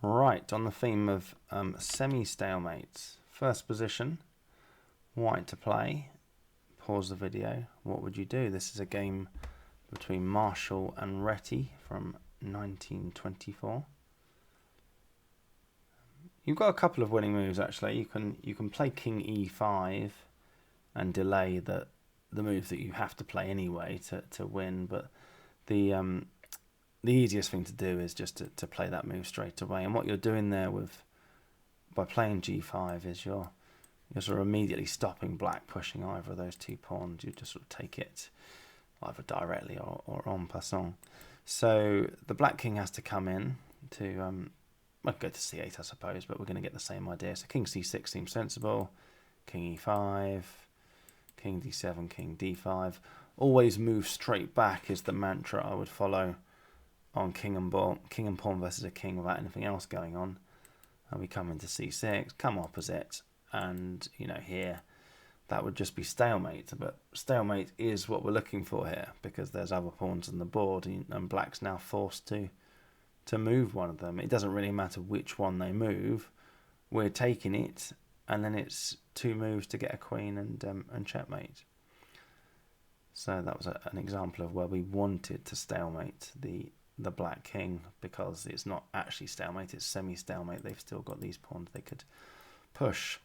Right, on the theme of semi-stalemates. First position, white to play. Pause the video. What would you do? This is a game between Marshall and Retty from 1924. You've got a couple of winning moves actually. You can play King E5 and delay the move that you have to play anyway to win, but the easiest thing to do is just to play that move straight away. And what you're doing there by playing G5 is you're sort of immediately stopping black pushing either of those two pawns. You just sort of take it either directly or en passant. So the black king has to come in to well, go to C8 I suppose, but we're going to get the same idea. So King C6 seems sensible. King E5, King D7, King D5. Always move straight back is the mantra I would follow on king and pawn versus a king without anything else going on. And we come into C6, come opposite, and here that would just be stalemate. But stalemate is what we're looking for here because there's other pawns on the board, and black's now forced to move one of them. It doesn't really matter which one they move. We're taking it, and then it's two moves to get a queen and checkmate. So that was an example of where we wanted to stalemate the black king, because it's not actually stalemate, it's semi-stalemate. They've still got these pawns they could push.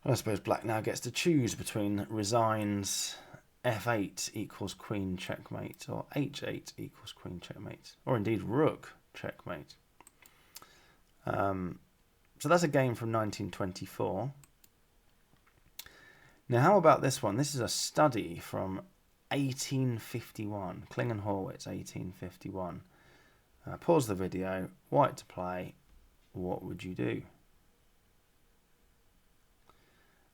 And I suppose black now gets to choose between resigns f8 equals queen checkmate, or h8 equals queen checkmate, or indeed rook checkmate. So that's a game from 1924. Now how about this one? This is a study from 1851, Klingenhorwitz 1851. Pause the video, white to play, what would you do?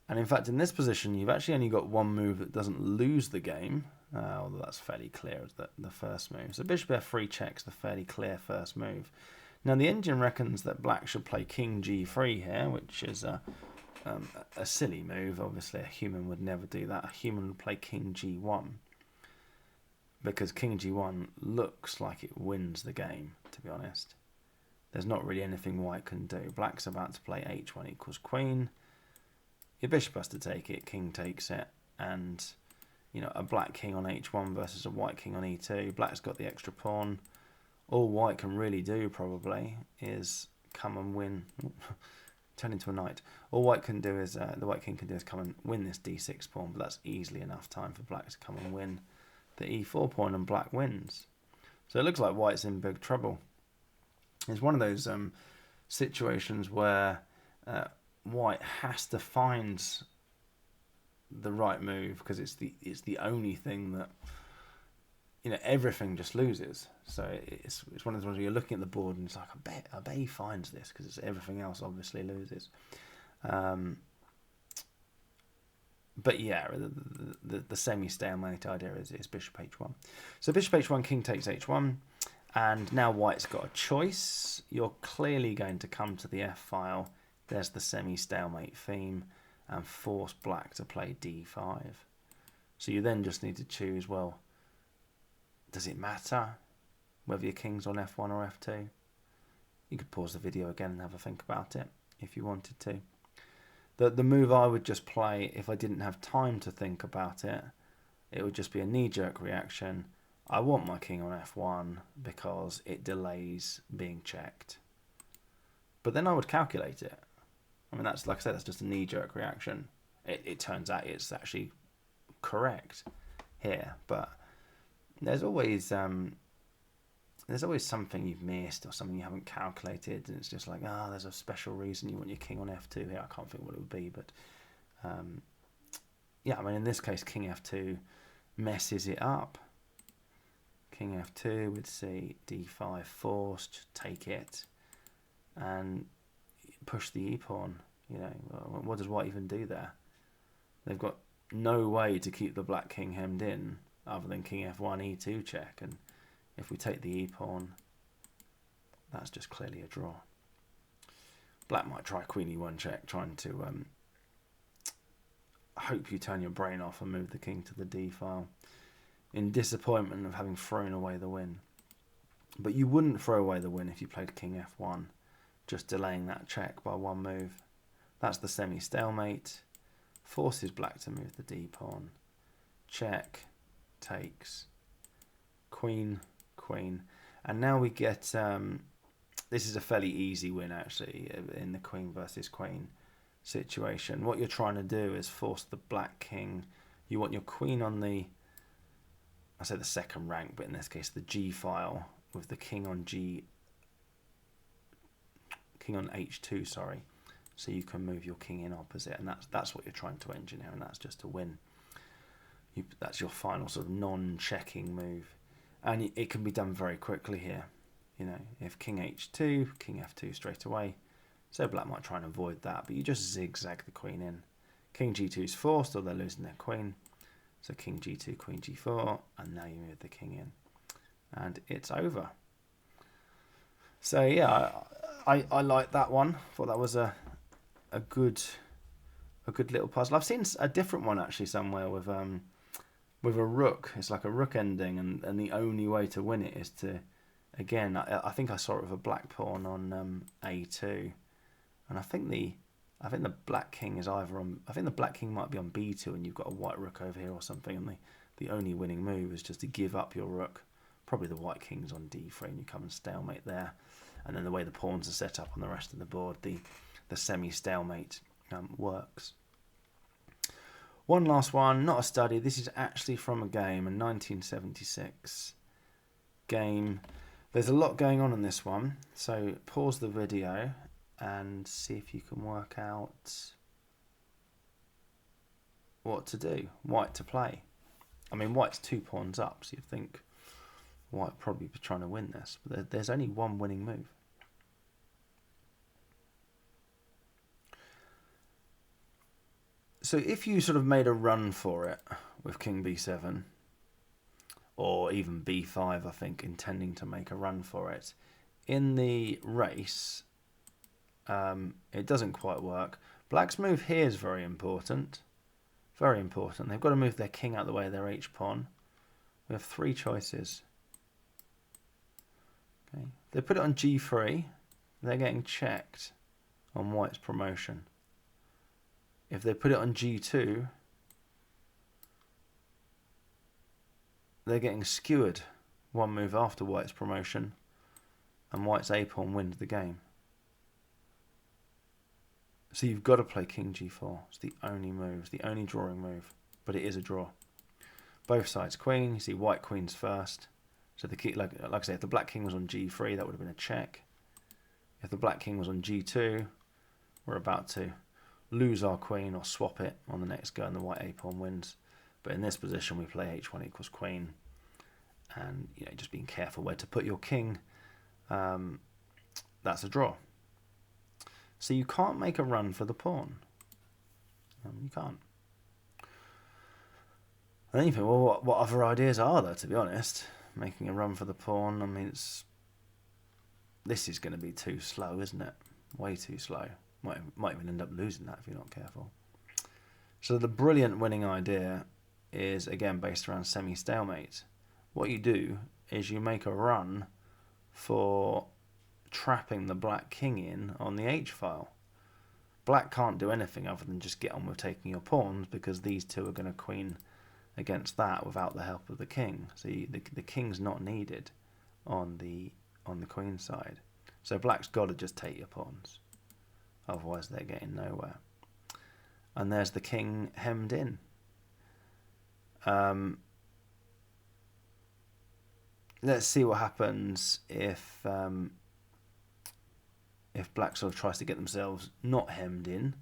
And in fact in this position you've actually only got one move that doesn't lose the game, although that's fairly clear as the first move. So bishop f3 checks the fairly clear first move. Now the engine reckons that black should play king g3 here, which is a silly move. Obviously a human would never do that. A human would play king g1 because king g1 looks like it wins the game, to be honest. There's not really anything white can do. Black's about to play h1 equals queen. Your bishop has to take it, king takes it, and a black king on h1 versus a white king on e2. Black's got the extra pawn. All white can really do probably is come and win. Turn into a knight. All white can do is the white king can do is come and win this d6 pawn, but that's easily enough time for black to come and win the e4 pawn, and black wins. So it looks like white's in big trouble. It's one of those situations where white has to find the right move because it's the only thing that everything just loses. So it's one of those ones where you're looking at the board and it's like I bet he finds this because everything else obviously loses. But yeah, the semi-stalemate idea is bishop h1. So bishop h1, king takes h1, and now white's got a choice. You're clearly going to come to the f file. There's the semi-stalemate theme, and force black to play d5. So you then just need to choose, well, does it matter whether your king's on f1 or f2? You could pause the video again and have a think about it if you wanted to. The move I would just play if I didn't have time to think about it, it would just be a knee-jerk reaction. I want my king on f1 because it delays being checked. But then I would calculate it. I mean, that's, like I said, that's just a knee-jerk reaction. It turns out it's actually correct here, but there's always something you've missed or something you haven't calculated, and it's just like, there's a special reason you want your king on f2 here. I can't think what it would be, but yeah, I mean, in this case, king f2 messes it up. King f2 would see d5 forced, take it, and push the e-pawn. What does white even do there? They've got no way to keep the black king hemmed in other than king f1 e2 check, and if we take the e-pawn, that's just clearly a draw. Black might try queen e1 check, trying to hope you turn your brain off and move the king to the d file in disappointment of having thrown away the win. But you wouldn't throw away the win if you played king f1. just delaying that check by one move. That's the semi-stalemate. Forces black to move the d-pawn. Check, takes, queen, queen. And now we get, this is a fairly easy win actually in the queen versus queen situation. What you're trying to do is force the black king. You want your queen on the, I say the second rank, but in this case the G file with the king on H2, sorry. So you can move your king in opposite, and that's what you're trying to engineer, and that's just to win. That's your final sort of non-checking move, and it can be done very quickly here. You know, if king H2, king F2 straight away. So black might try and avoid that, but you just zigzag the queen in. King G2 is forced, or they're losing their queen. So king G2, queen G4, and now you move the king in, and it's over. So yeah, I like that one. Thought that was a good little puzzle. I've seen a different one actually somewhere with a rook. It's like a rook ending, and the only way to win it is to, again, I think I saw it with a black pawn on A2, and I think the black king is either on, I think the black king might be on B2, and you've got a white rook over here or something, and the only winning move is just to give up your rook. Probably the white king's on D3, and you come and stalemate there. And then the way the pawns are set up on the rest of the board, the semi-stalemate works. One last one, not a study. This is actually from a game, a 1976 game. There's a lot going on in this one, so pause the video and see if you can work out what to do. White to play. I mean, white's 2 pawns up, so you'd think white would probably be trying to win this, but there's only one winning move. So if you sort of made a run for it with king b7, or even b5, I think, intending to make a run for it, in the race, it doesn't quite work. Black's move here is very important. Very important. They've got to move their king out of the way of their h-pawn. We have 3 choices. Okay. If they put it on g3, they're getting checked on white's promotion. If they put it on g2, they're getting skewered one move after white's promotion, and white's a-pawn wins the game. So you've got to play king g4. It's the only move, it's the only drawing move, but it is a draw. Both sides queen. You see white queen's first. So the key, like I say, if the black king was on g3, that would have been a check. If the black king was on g2, we're about to lose our queen or swap it on the next go, and the white a-pawn wins. But in this position, we play h1 equals queen, and just being careful where to put your king. That's a draw. So you can't make a run for the pawn. You can't. And then you think, well, what other ideas are there, to be honest? Making a run for the pawn, I mean, this is going to be too slow, isn't it? Way too slow. Might even end up losing that if you're not careful. So the brilliant winning idea is, again, based around semi-stalemate. What you do is you make a run for trapping the black king in on the h-file. Black can't do anything other than just get on with taking your pawns, because these two are going to queen against that without the help of the king. So the king's not needed on the queen side. So black's got to just take your pawns. Otherwise they're getting nowhere. And there's the king hemmed in. Let's see what happens if black sort of tries to get themselves not hemmed in,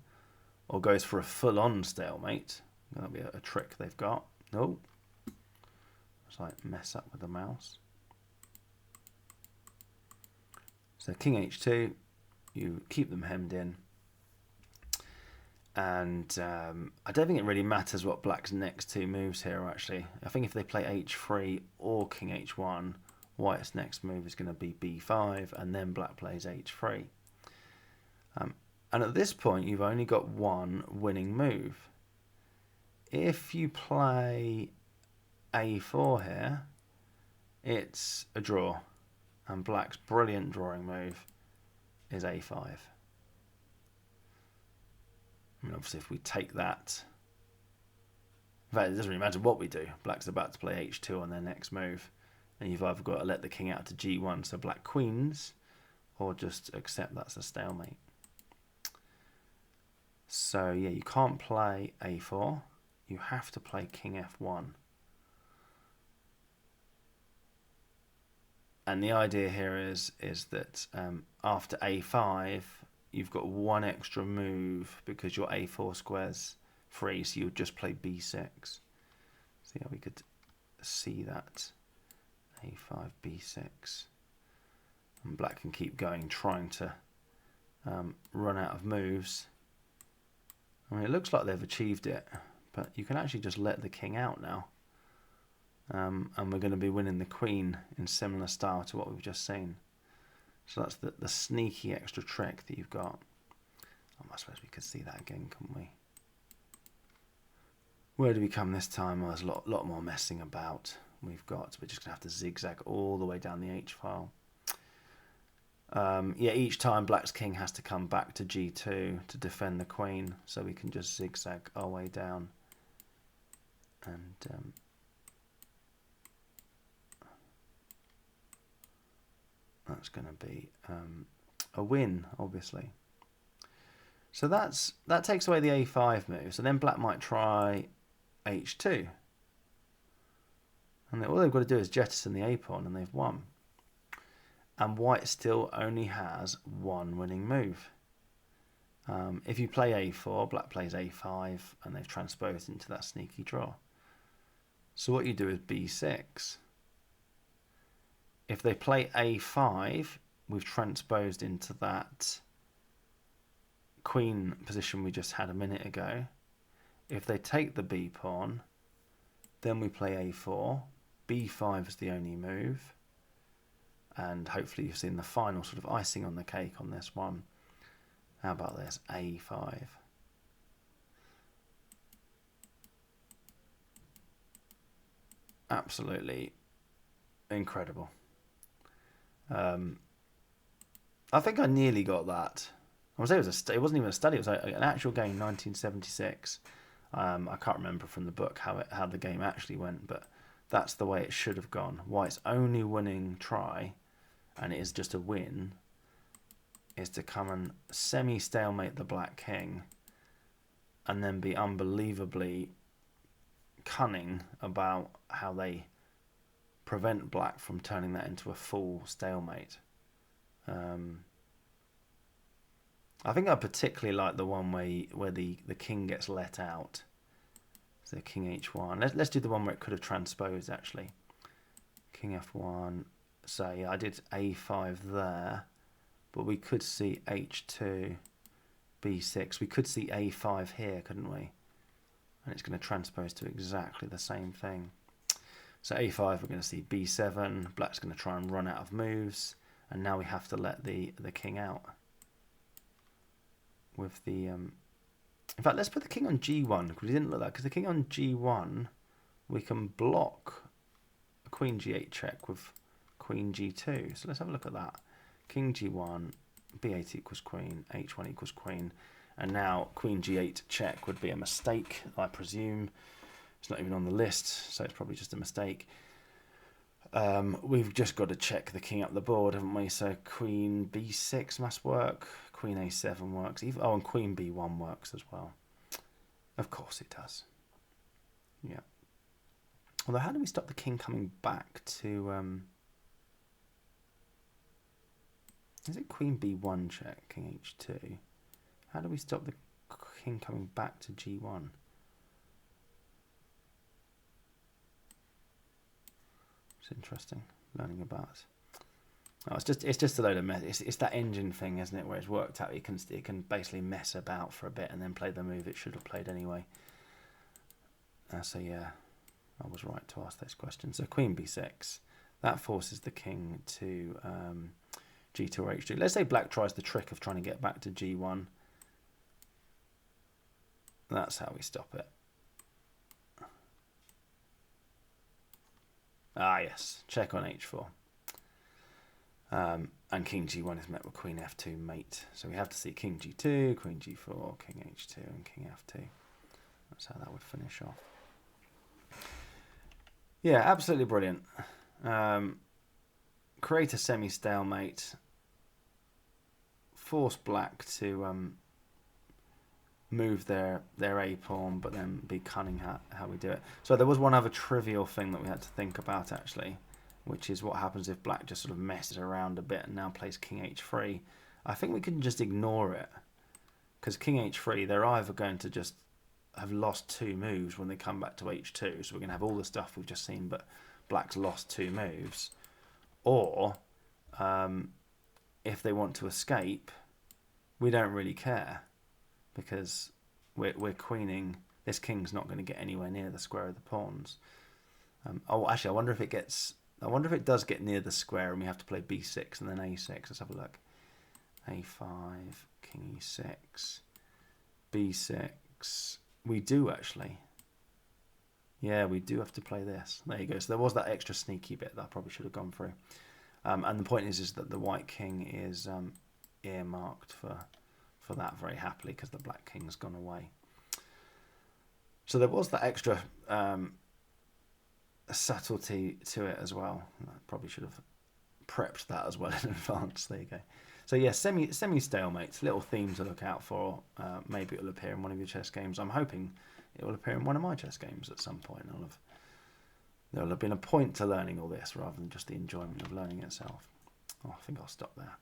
or goes for a full-on stalemate. That'll be a trick they've got. No. It's like mess up with the mouse. So king h2, you keep them hemmed in. And I don't think it really matters what black's next 2 moves here, actually. I think if they play h3 or king h1, white's next move is going to be b5, and then black plays h3. And at this point, you've only got one winning move. If you play a4 here, it's a draw. And black's brilliant drawing move is a5. I mean, obviously, if we take that, in fact, it doesn't really matter what we do. Black's about to play h2 on their next move, and you've either got to let the king out to g1, so black queens, or just accept that's a stalemate. So yeah, you can't play a4. You have to play king f1. And the idea here is that after a5, you've got one extra move because your a4 square's free, so you would just play b6. So yeah, we could see that. a5, b6. And black can keep going, trying to run out of moves. I mean, it looks like they've achieved it, but you can actually just let the king out now. And we're going to be winning the queen in similar style to what we've just seen. So that's the sneaky extra trick that you've got. I suppose we could see that again, couldn't we? Where do we come this time? Well, there's a lot more messing about. We're just going to have to zigzag all the way down the H file. Yeah, each time black's king has to come back to g2 to defend the queen, so we can just zigzag our way down. And that's going to be a win, obviously. So that takes away the a5 move. So then black might try h2. And all they've got to do is jettison the a pawn, and they've won. And white still only has one winning move. If you play a4, black plays a5, and they've transposed into that sneaky draw. So what you do is b6. If they play a5, we've transposed into that queen position we just had a minute ago. If they take the b pawn, then we play a4. b5 is the only move. And hopefully you've seen the final sort of icing on the cake on this one. How about this? a5. Absolutely incredible. I think I nearly got that. I was say it wasn't even a study. It was an actual game, 1976. I can't remember from the book how the game actually went, but that's the way it should have gone. White's only winning try, and it is just a win, is to come and semi-stalemate the black king, and then be unbelievably cunning about how they prevent black from turning that into a full stalemate. I think I particularly like the one where the king gets let out. So king h1. Let's do the one where it could have transposed actually. King f1. So yeah, I did a5 there, but we could see h2, b6. We could see a5 here, couldn't we? And it's going to transpose to exactly the same thing. So a5, we're going to see b7. Black's going to try and run out of moves, and now we have to let the king out. With the in fact, let's put the king on g1 because we didn't look at that. Because the king on g1, we can block a queen g8 check with queen g2. So let's have a look at that. King g1, b8 equals queen, h1 equals queen, and now queen g8 check would be a mistake, I presume. It's not even on the list, so it's probably just a mistake. We've just got to check the king up the board, haven't we? So queen b6 must work. Queen a7 works. Oh, and queen b1 works as well. Of course it does. Yeah. Although, how do we stop the king coming back to... is it queen b1 check, king h2? How do we stop the king coming back to g1? It's interesting learning about. Oh, it's just a load of mess. It's that engine thing, isn't it? Where it's worked out, it can basically mess about for a bit and then play the move it should have played anyway. So yeah, I was right to ask this question. So queen b6, that forces the king to g2 or h2. Let's say black tries the trick of trying to get back to g1. That's how we stop it. Ah yes, check on h4. And king g1 is met with queen f2 mate. So we have to see king g2, queen g4, king h2, and king f2. That's how that would finish off. Yeah, absolutely brilliant. Create a semi-stalemate. Force black to move their a pawn, but then be cunning how we do it. So there was one other trivial thing that we had to think about, actually, which is what happens if black just sort of messes around a bit and now plays king h3. I think we can just ignore it, because king h3, they're either going to just have lost 2 moves when they come back to h2, so we're going to have all the stuff we've just seen, but black's lost 2 moves, or if they want to escape, we don't really care, because we're queening. This king's not going to get anywhere near the square of the pawns. Oh, actually, I wonder if it does get near the square, and we have to play b6 and then a6. Let's have a look. a5, king e6, b6. We do actually. Yeah, we do have to play this. There you go. So there was that extra sneaky bit that I probably should have gone through. And the point is that the white king is earmarked for that very happily, because the black king's gone away. So there was that extra subtlety to it as well. I probably should have prepped that as well in advance. There you go. So yeah, semi stalemates, little theme to look out for. Maybe it will appear in one of your chess games. I'm hoping it will appear in one of my chess games at some point. There will have been a point to learning all this rather than just the enjoyment of learning itself. Oh, I think I'll stop there.